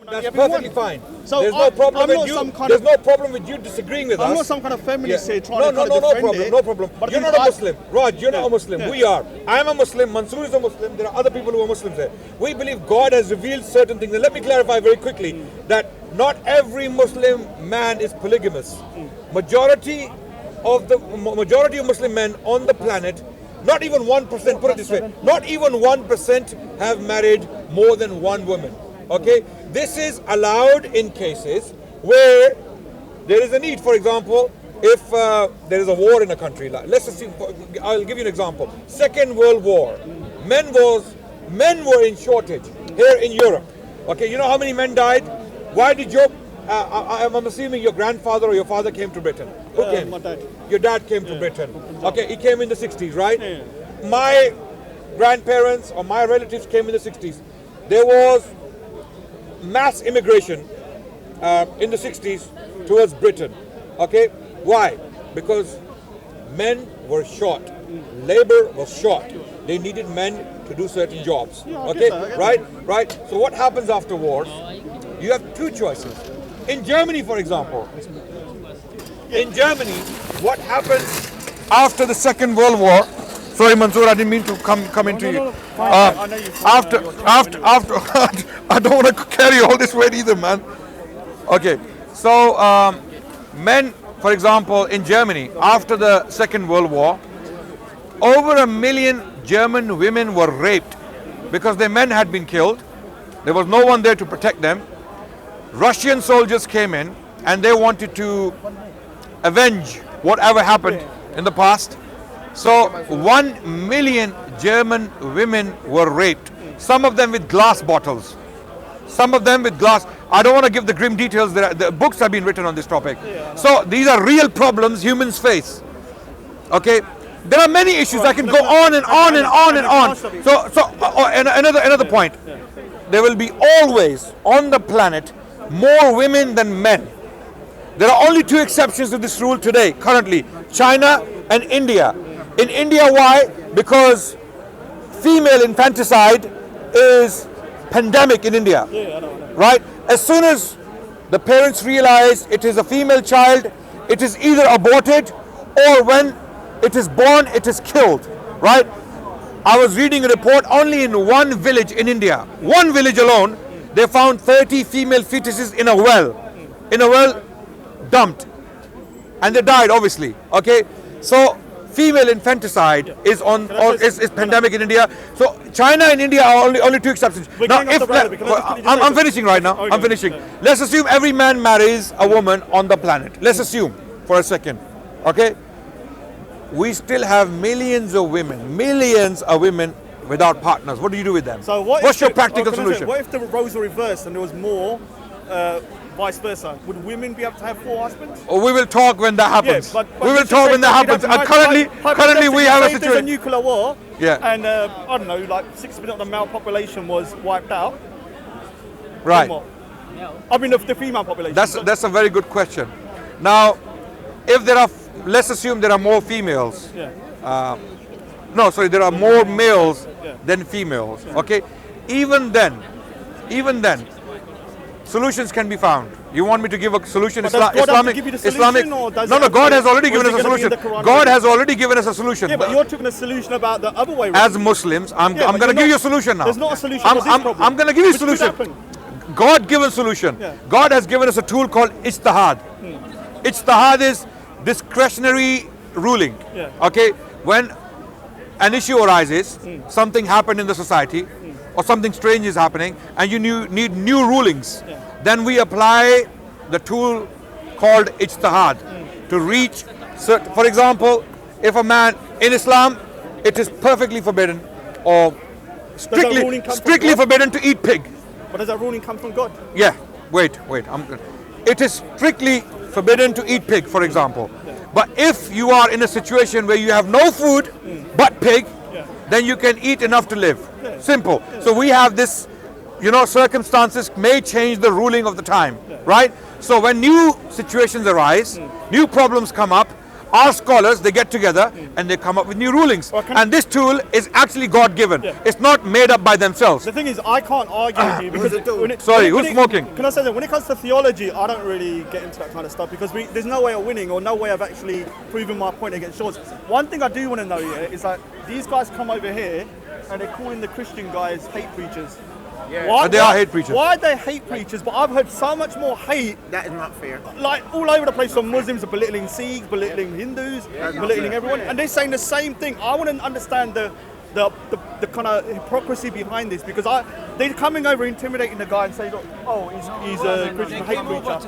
That's perfectly fine. So there's no problem with you. There's no problem with you disagreeing with us. I'm not some kind of feminist here trying to no problem. it. No problem. But you're not a Muslim, Raj. You're not a Muslim. We are. I am a Muslim. Mansur is a Muslim. There are other people who are Muslims there. We believe God has revealed certain things. And let me clarify very quickly that not every Muslim man is polygamous. Majority of Muslim men on the planet, not even 1%. Put it this way: not even 1% have married more than one woman. Okay, this is allowed in cases where there is a need. For example, if there is a war in a country, like, let's assume, I'll give you an example. Second World War, men were in shortage here in Europe. Okay, you know how many men died? Why did I'm assuming your grandfather or your father came to Britain. Who came? My dad. Your dad came to Britain. Okay, he came in the 60s, right? My grandparents or my relatives came in the 60s. There was mass immigration in the 60s towards Britain. Okay, why? Because men were short, labor was short. They needed men to do certain jobs. Okay, right. So what happens after wars? You have two choices. In Germany, for example, in Germany, what happens after the Second World War? Sorry, Mansur, I didn't mean to come into you. After, I don't want to carry all this weight either, man. Okay, so men, for example, in Germany, after the Second World War, over 1 million German women were raped because their men had been killed. There was no one there to protect them. Russian soldiers came in and they wanted to avenge whatever happened in the past. So 1 million German women were raped, some of them with glass bottles, some of them with glass. I don't want to give the grim details. The books have been written on this topic. So these are real problems humans face. Okay, there are many issues. I can go on and on and on and on. So another point. There will be always on the planet more women than men. There are only two exceptions to this rule today, currently, China and India. In India, why? Because female infanticide is pandemic in India, right? As soon as the parents realize it is a female child, it is either aborted or when it is born, it is killed, right? I was reading a report only in one village in India, one village alone, they found 30 female fetuses in a well dumped, and they died obviously. Okay, so female infanticide is pandemic in India. So China and India are only two exceptions. Now, I'm finishing right now. Okay. I'm finishing. Let's assume every man marries a woman on the planet. Let's assume for a second. Okay, we still have millions of women without partners. What do you do with them? So what's your practical solution? What if the roles were reversed and there was more vice versa? Would women be able to have 4 husbands? Oh, we will talk when that happens. But we will talk when that happens. Currently we have a situation. There's a nuclear war. Yeah. And I don't know, like 60% of the male population was wiped out. Right. I mean, the female population. That's a very good question. Now, if there are, let's assume there are more females. Yeah. There are more males than females. Okay. Even then, solutions can be found. You want me to give a solution? Islamic. No, God has already given us a solution. God has already given us a solution. Yeah, but you're talking a solution about the other way around. As Muslims, I'm going to give you a solution now. There's not a solution. I'm going to give you a solution. God-given solution. Yeah. God has given us a tool called ijtihad. Ijtihad is discretionary ruling. Yeah. Okay, when an issue arises, something happened in the society, or something strange is happening, and you need new rulings, then we apply the tool called ijtihad to reach certain. For example, if a man in Islam, it is perfectly forbidden or strictly forbidden to eat pig. But does that ruling come from God? Yeah. Wait. It is strictly forbidden to eat pig, for example. But if you are in a situation where you have no food but pig, then you can eat enough to live. Simple. So we have this, circumstances may change the ruling of the time, right? So when new situations arise, new problems come up, our scholars, they get together and they come up with new rulings. And this tool is actually God-given. It's not made up by themselves. The thing is, I can't argue with you because Sorry, who's smoking? Can I say that when it comes to theology, I don't really get into that kind of stuff because there's no way of winning or no way of actually proving my point against yours. One thing I do want to know here is that these guys come over here and they're calling the Christian guys hate preachers. But they are hate preachers. Why are they hate preachers? But I've heard so much more hate. That is not fair. Like all over the place from Muslims are belittling Sikhs, belittling Hindus, belittling everyone. And they're saying the same thing. I want to understand the kind of hypocrisy behind this because they're coming over intimidating the guy and saying, oh, he's a Christian hate preacher.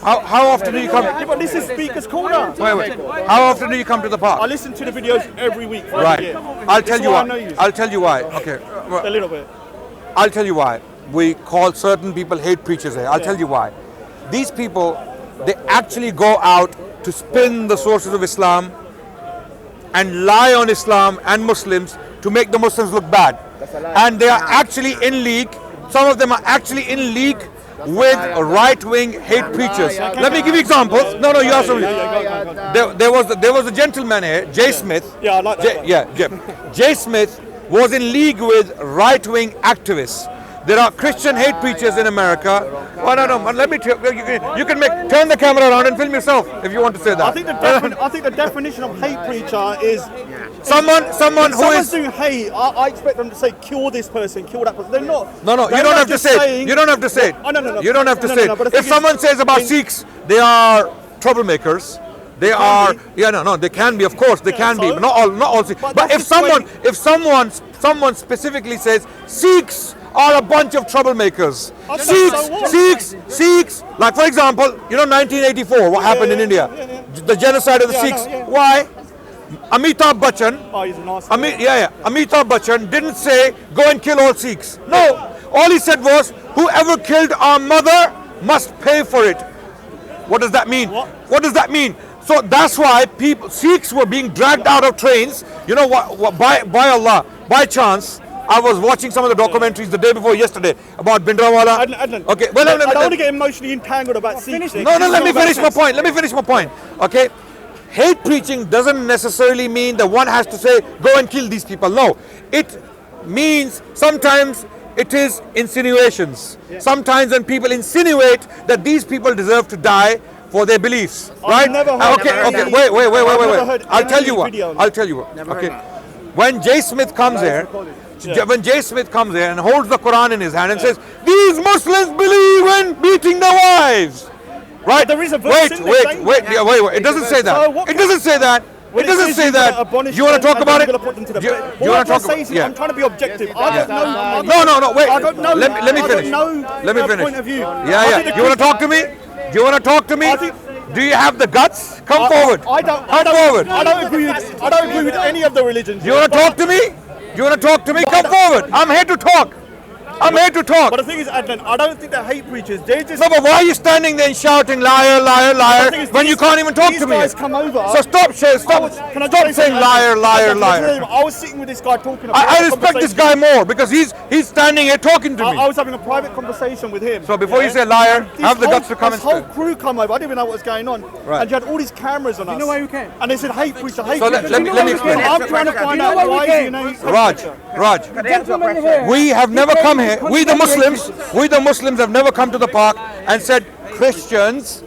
How often do you come? Yeah, but this is Speaker's Corner. Wait. How often do you come to the park? I listen to the videos every week. Right. I'll tell you why. I'll tell you why. Okay. A little bit. I'll tell you why. We call certain people hate preachers here. I'll tell you why. These people, they actually go out to spin the sources of Islam and lie on Islam and Muslims to make the Muslims look bad. And they are actually in league. Some of them are actually in league with right-wing hate preachers. Let me give you examples. No, you ask me. There was a gentleman here, Jay Smith. Yeah, I like that. Jay Smith was in league with right-wing activists. There are Christian hate preachers in America. Well, no, let me tell you. You can turn the camera around and film yourself if you want to say that. I think the definition of hate preacher is someone who someone's is doing hate. I expect them to say kill this person, kill that person. They're not. No, you don't have to say it. You don't have to say it. No. You don't have to say it. If someone says about Sikhs, they are troublemakers. They are, they can be, of course, they can be, but not all Sikhs. But if someone specifically says Sikhs are a bunch of troublemakers, Sikhs, like for example, 1984, what happened in India, the genocide of the Sikhs. Why? Amitabh Bachchan. Oh, he's an awesome. Amitabh Bachchan didn't say go and kill all Sikhs. No, all he said was whoever killed our mother must pay for it. What does that mean? What does that mean? So that's why Sikhs were being dragged out of trains. You know what? By Allah, by chance, I was watching some of the documentaries the day before yesterday about Bhindranwala. Adnan, okay, well, I don't want to get emotionally entangled about Sikhs. No, let me finish my point. Let me finish my point. Okay, hate preaching doesn't necessarily mean that one has to say go and kill these people. No, it means sometimes it is insinuations. Sometimes when people insinuate that these people deserve to die for their beliefs, right? Okay. Wait. I'll tell you what. Okay. When Jay Smith comes here, and holds the Quran in his hand and says, "These Muslims believe in beating their wives," right? There is a verse in there wait. It doesn't say that. It doesn't say that. It doesn't say that. You want to talk about it? You want to talk about it? I'm trying to be objective. I don't know. No. Wait. I don't know. Let me finish. Let me finish. Point of view. Yeah. You want to talk to me? Do you want to talk to me? Do you have the guts? Come forward. I don't agree with any of the religions. You want to talk to me? Come forward. I'm here to talk. But the thing is, Adnan, I don't think they're hate preachers. They just. No, but why are you standing there and shouting liar, liar, liar when you can't even talk to me? These guys come over. So stop saying liar, liar, liar. I was sitting with this guy talking. I respect this guy more because he's standing here talking to me. I was having a private conversation with him. So before you say liar, have the guts to come and speak. This whole crew come over. I didn't even know what was going on. Right. And you had all these cameras on us. You know why we came? And they said hate preacher, hate so preacher. let me explain. I'm trying to find out why is your name Raj, we have never come here. We the Muslims have never come to the park and said Christians,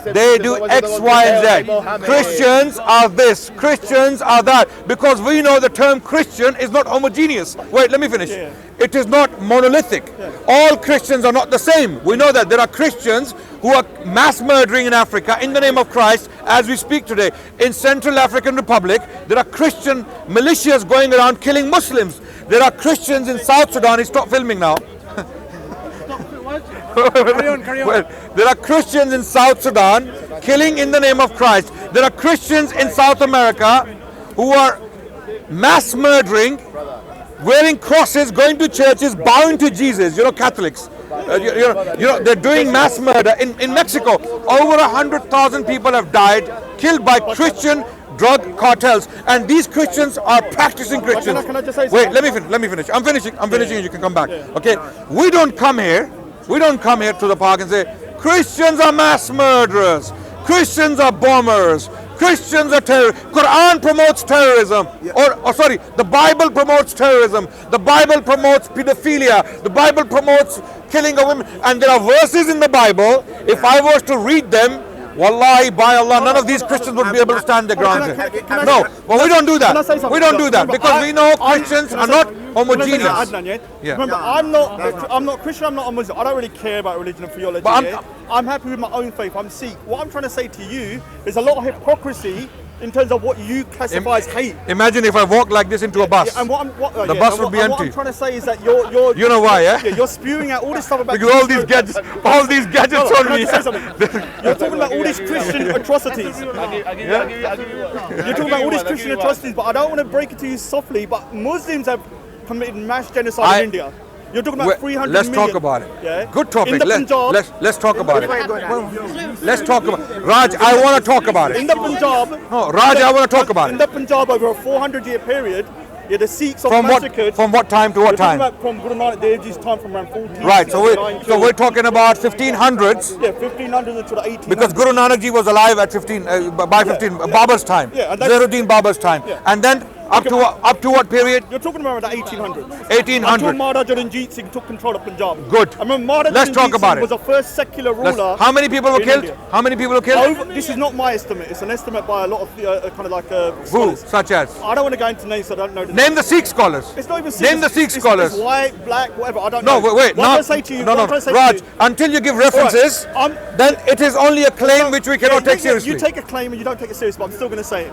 they do X, Y, and Z. Christians are this, Christians are that. Because we know the term Christian is not homogeneous. Wait, let me finish. It is not monolithic. All Christians are not the same. We know that there are Christians who are mass murdering in Africa in the name of Christ as we speak today. In Central African Republic, there are Christian militias going around killing Muslims. There are Christians in South Sudan. Stop filming now. Carry on. Well, there are Christians in South Sudan killing in the name of Christ. There are Christians in South America who are mass murdering, wearing crosses, going to churches, bowing to Jesus. Catholics. They're doing mass murder in Mexico. Over 100,000 people have died, killed by Christian drug cartels, and these Christians are practicing Christians. Can I just say wait, let me finish. I'm finishing and you can come back. Okay, we don't come here to the park and say Christians are mass murderers, Christians are bombers, Christians are terrorists. Quran promotes terrorism. Or sorry, the Bible promotes terrorism. The Bible promotes pedophilia. The Bible promotes killing of women. And there are verses in the Bible, if I was to read them, wallahi, by Allah, none of these Christians would be able to stand their ground. No, but we don't do that. We don't do that because we know Christians are not homogeneous. Remember, I'm not Christian, I'm not a Muslim. I don't really care about religion and theology. I'm happy with my own faith. I'm Sikh. What I'm trying to say to you is a lot of hypocrisy in terms of what you classify as hate. Imagine if I walk like this into a bus. And the bus would be empty. What I'm trying to say is that you're you know why, yeah? You're spewing out all this stuff about because all these gadgets on me. You're talking about all these Christian atrocities. You're talking about all these Christian atrocities, but I don't want to break it to you softly, but Muslims have committed mass genocide in India. You're talking about 300 Let's million. talk about it. Yeah? Good topic. In the Punjab, let's talk about it. Let's talk about it. Raj, I want to talk about it. In the Punjab. No, Raj, I want to talk about it. In the Punjab, over a 400-year period, the Sikhs are massacred. From what time to what time? From Guru Nanak Dev Ji's time, from around 14. Right, so we're talking about 1500s. Yeah, 1500s to the 1800s. Because Guru Nanak Ji was alive at 15 Babar's time. Yeah, Zainuddin Babar's time. Yeah. And then up to what period? You're talking about the 1800s. 1800. Until Maharaja Ranjit Singh took control of Punjab. Good. I remember Maharaja Let's talk Ranjit about Singh it. was the first secular ruler. How many people were killed? India. How many people were killed? This is not my estimate. It's an estimate by a lot of kind of like Who? scholars. Such as? I don't want to go into names. So I don't know. Name the Sikh scholars. It's not even Name the Sikh scholars. It's white, black, whatever. I don't know. No, wait. What I'm trying to say to you. No. Raj, until you give references, then it is only a claim which we cannot take seriously. You take a claim and you don't take it seriously, but I'm still going to say it.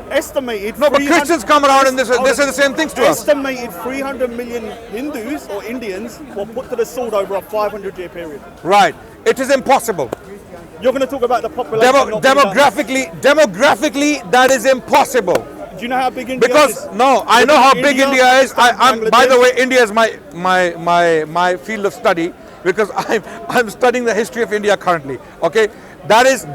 Estimated. No, but Christians come around and they say the same things to us. Estimated 300 million Hindus or Indians were put to the sword over a 500-year period. Right. It is impossible. You're going to talk about the population. Demographically, that is impossible. Do you know how big India is? I know how big India is. By the way, India is my field of study because I'm studying the history of India currently. Okay, that is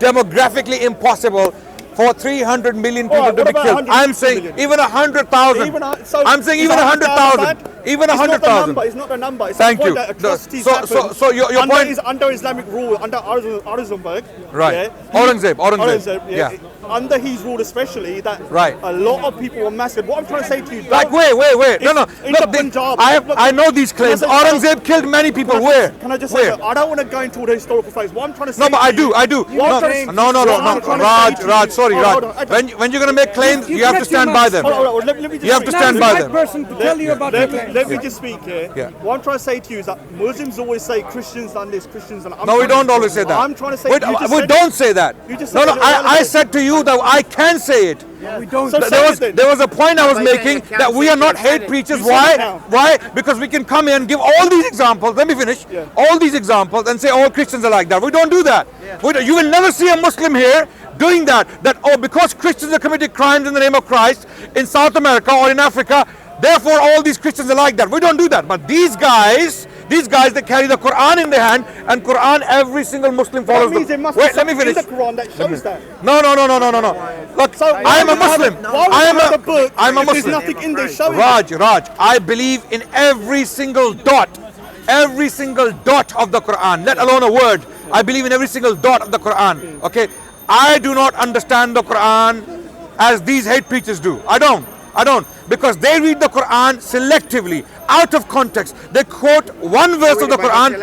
demographically impossible for 300 million people to be killed. I'm saying even 100,000. I'm saying even 100,000. Even 100,000. It's not the number. It's Thank the you. point that atrocities So your point is under Islamic rule, under Aurangzeb. Right. Yeah, Aurangzeb. Yeah. Under his rule especially, that right. A lot of people were massacred. What I'm trying to say to you, like wait. No. In the Punjab, I know these claims. Aurangzeb killed many people. Where? Can I just say that? I don't want to go into all the historical facts. What I'm trying to say. No, but I do. No. Raj. Sorry, Raj. When you're going to make claims, you have to stand by them. You have to stand by them. Let me just speak here. Yeah. What I'm trying to say to you is that Muslims always say Christians done this, Christians done that. No, we don't always say that. I'm trying to say. We don't say that. No. I said to you that I can say it. Yeah, we don't. There was a point I was making that we are not hate preachers. Why? Why? Because we can come here and give all these examples. Let me finish. Yeah. All these examples and say all Christians are like that. We don't do that. Yeah. You will never see a Muslim here doing that. Because Christians are committing crimes in the name of Christ in South America or in Africa, therefore all these Christians are like that. We don't do that. But these guys, they carry the Quran in their hand, and Quran every single Muslim follows. Wait, let me finish. The Quran that shows that. No. Look, so I am a Muslim. I am a Muslim. There's nothing in there showing. Raj, I believe in every single dot of the Quran, let alone a word. I believe in every single dot of the Quran. Okay, I do not understand the Quran as these hate preachers do. I don't. Because they read the Quran selectively, out of context. They quote one verse of the Quran.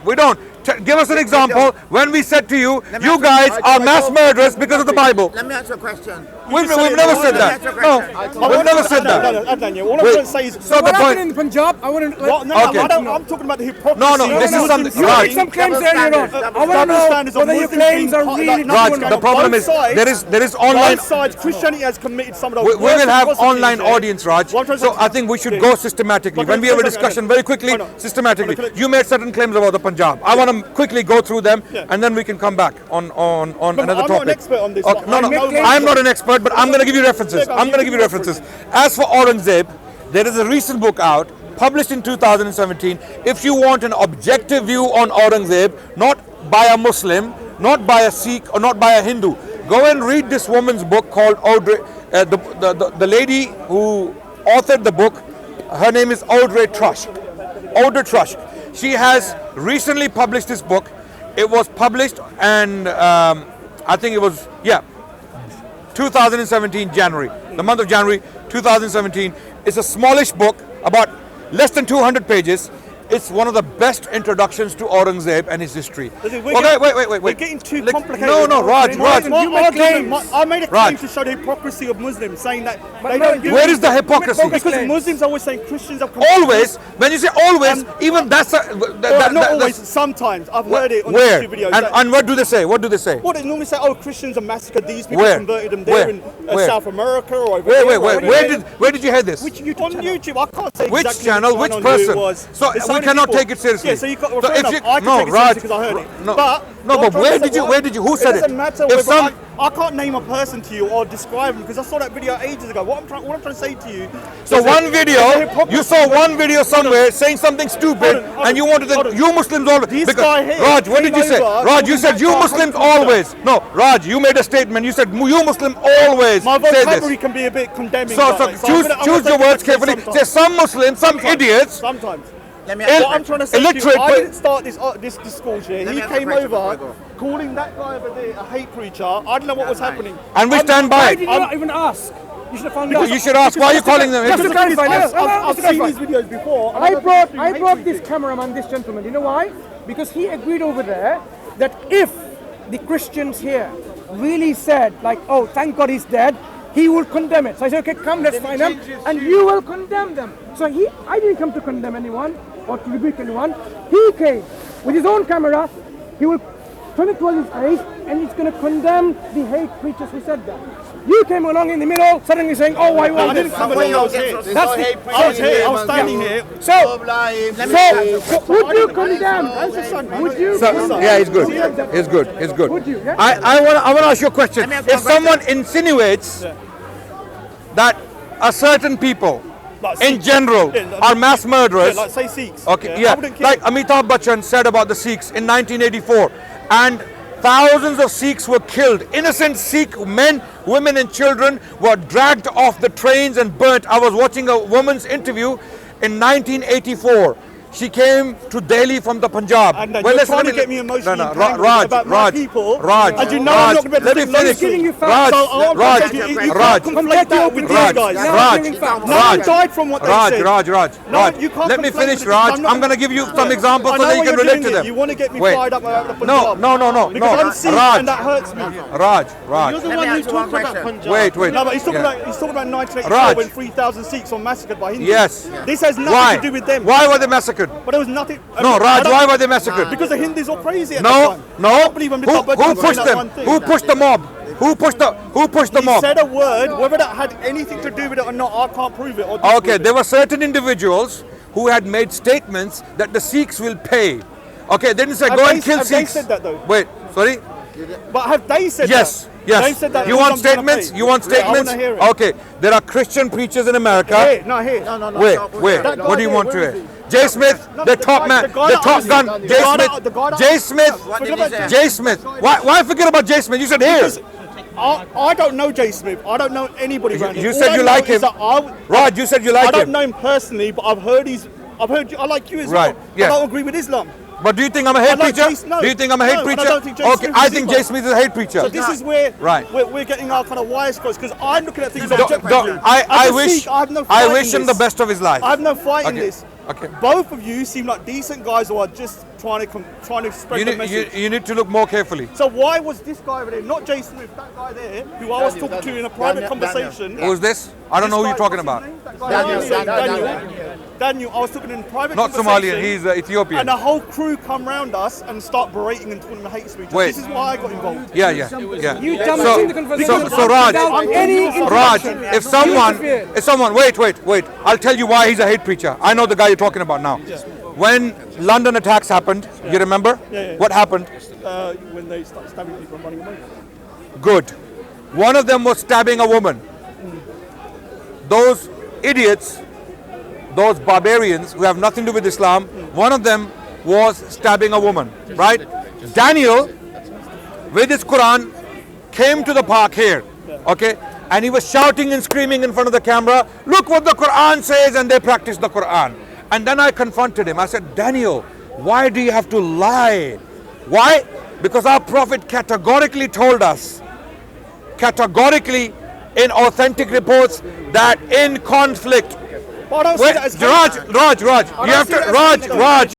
We don't. Give us an example when we said to you, you guys are mass murderers because of the Bible. Let me answer a question. We've never said that. No, we've never said that. All I'm trying to say is, so the point in Punjab, I wouldn't. I'm talking about the hypocrisy. No, this is something. You make some claims there, you know. I want to know whether your claims are really. Raj, the problem is there is online. Both sides, Christianity has committed some of the. We will have online audience, Raj. So I think we should go systematically. When we have a discussion, very quickly, systematically. You made certain claims about the Punjab. I want to quickly go through them, and then we can come back on another topic. I'm not an expert on this. I'm not an expert, but I'm going to give you references. As for Aurangzeb, there is a recent book out, published in 2017. If you want an objective view on Aurangzeb, not by a Muslim, not by a Sikh, or not by a Hindu, go and read this woman's book called Audrey. The lady who authored the book, her name is Audrey Trusk. She has recently published this book, It was published, and I think it was 2017 January, the month of January 2017. It's a smallish book, about less than 200 pages. It's one of the best introductions to Aurangzeb and his history. Okay, wait. We're getting too complicated. No, Raj. I made a claim Raj. to show the hypocrisy of Muslims, saying that they don't do Where is the hypocrisy? Because Muslims are always saying Christians are Always, when you say always, even that's not always. Sometimes I've heard it on where? YouTube videos. And what do they say? What do they say? Well, they normally say, "Oh, Christians are massacred. These people Where? converted them there Where? in Where? South America or over here." Where did you hear this? On YouTube, I can't say Which exactly channel? which Which one on who it person? was. So There's we many cannot people. take it seriously. Yeah, so you got So fair if enough. you- I can no, take it Raj, seriously because I heard it. no, But no, what I'm but trying to say, who said it? Doesn't matter If whether I can't name a person to you or describe them because I saw that video ages ago. What I'm trying to say to you. So one video, you saw one video somewhere saying something stupid, Hold on, and you wanted hold to, on. you Muslims always. This because- guy here Raj, what did you came say? over Raj, you talking said you about Muslims Hitler. always. No, Raj, you made a statement. You said you Muslim always My say vocabulary this. can be a bit condemning. So I'm choose gonna your take words it carefully. sometimes. Say some Muslims, some idiots. Sometimes. Let me Il- ask What I'm trying to say to illiterate, you, I but- didn't start this discourse here. Let He me ask a came question over before I go. calling that guy over there a hate preacher. I don't know what was happening. And we I'm- stand by Why it. did you not even ask? You should have found out. You should ask, why are you calling them Just to idiots? clarify, I've just to seen clarify. these videos before. and I don't brought think it's this hate-preaching. cameraman, this gentleman. You know why? Because he agreed over there that if the Christians here really said like, "Oh, thank God he's dead," he will condemn it. So I said, "Okay, come, let's find them, and you will condemn them." So I didn't come to condemn anyone or to rebuke anyone. He came with his own camera. He will turn it towards his face, and he's going to condemn the hate preachers who said that. You came along in the middle, suddenly saying, "Oh, I I want didn't come along. I was here. There's That's no the- hate I was preaching here. I was man. standing here. So, would you condemn? Would you? Yeah, he's good. He's good. He's good. Would you? Yeah? I want to ask you a question. Let me ask If one someone insinuates that a certain people, Like in Sikhs. general, Yeah, like- are mass murderers, Like say Sikhs. okay, I yeah, wouldn't care. like Amitabh Bachchan said about the Sikhs in 1984, and thousands of Sikhs were killed. Innocent Sikh men, women, and children were dragged off the trains and burnt. I was watching a woman's interview in 1984. She came to Delhi from the Punjab. And Well, you're listen, trying to let me- get me emotionally No, entangled Raj, about my Raj, people. Raj, And you know Raj, I'm not going to let me be able to finish. giving you facts. Raj, So all I'm Raj, saying to you Raj, can't conflate that with these Raj, guys. Raj, No one died from what they Raj, said. Raj, No, Raj. you can't Let me conflate finish, with Raj. I'm not- I'm going to give you some examples I so know that you what can you're relate doing to here. them. You want to get me Wait. fired up about the No, Punjab. no. Because I'm Sikh Raj, and that hurts me. Raj. Let me ask you one question. Wait. No, but he's talking Yeah. about 1984 Raj. when 3,000 Sikhs were massacred by Hindus. Yes. This has nothing Why? to do with them. Why were they massacred? But there was nothing. No, I Raj, don't- why were they massacred? Because the Hindus were crazy at that No, time. I no. don't believe Who Amitabh Bachchan was pushed saying that one them? thing. Who pushed the mob? Who pushed the He mob? said a word, whether that had anything to do with it or not, I can't prove it. Or disprove Okay, it. there were certain individuals who had made statements that the Sikhs will pay. Okay, they didn't say Have go they- and kill have they Sikhs. said that though? Wait, sorry? But have they said Yes, that? yes. They've said that You all want I'm gonna statements? pay. You want Yeah, I statements? wanna hear it. Okay, there are Christian preachers in America. Here, no, here. Where? That guy What do you there, want to where hear? is Jay Smith, No, the the top guy- man, the guy the that top asked gun. you. The Jay guy Smith, that- the guy that Jay asked- Smith, What did he say? Jay Smith. Why forget about Jay Smith? You said here. I don't know Jay Smith. I don't know anybody around You here. said All I you know like is him. that Raj, you said you I like don't him. know him personally, but I've heard I like you as Right, well. yeah. I don't agree with Islam. But do you think I'm a hate I like preacher? Jay- no, Do you think I'm a no, hate and I preacher? don't think Jay Okay, Smith I is think either. Jay Smith is a hate preacher. So this is where Right. we're getting our kind of wires crossed because I'm looking at things Don't- objectively. I As a wish Sikh, I have no I fight wish in him the this. best of his life. I have no fight in Okay, this. okay. Both of you seem like decent guys who are just trying to spread You the need, message. you need to look more carefully. So why was this guy over there, not Jay Smith, that guy there, who I was talking to in a private conversation? Who's this? I don't know who you're talking about. Daniel, I was talking in private Not conversation. Somalian, he's Ethiopian. And the whole crew come round us and start berating and calling them hate speech. Wait. This is why I got involved. Yeah. You jumped in the conversation So Raj, without any Raj, introduction. if someone, wait, I'll tell you why he's a hate preacher. I know the guy you're talking about now. When London attacks happened, you remember? Yeah. What happened? When they start stabbing people and running away. Good. One of them was stabbing a woman. Those idiots, those barbarians who have nothing to do with Islam, one of them was stabbing a woman, right? Daniel, with his Quran, came to the park here, okay? And he was shouting and screaming in front of the camera, look what the Quran says, and they practice the Quran. And then I confronted him. I said, Daniel, why do you have to lie Why? Because our Prophet categorically told us, categorically in authentic reports, that in conflict. But I don't see that as hate. Raj, you have to, Raj,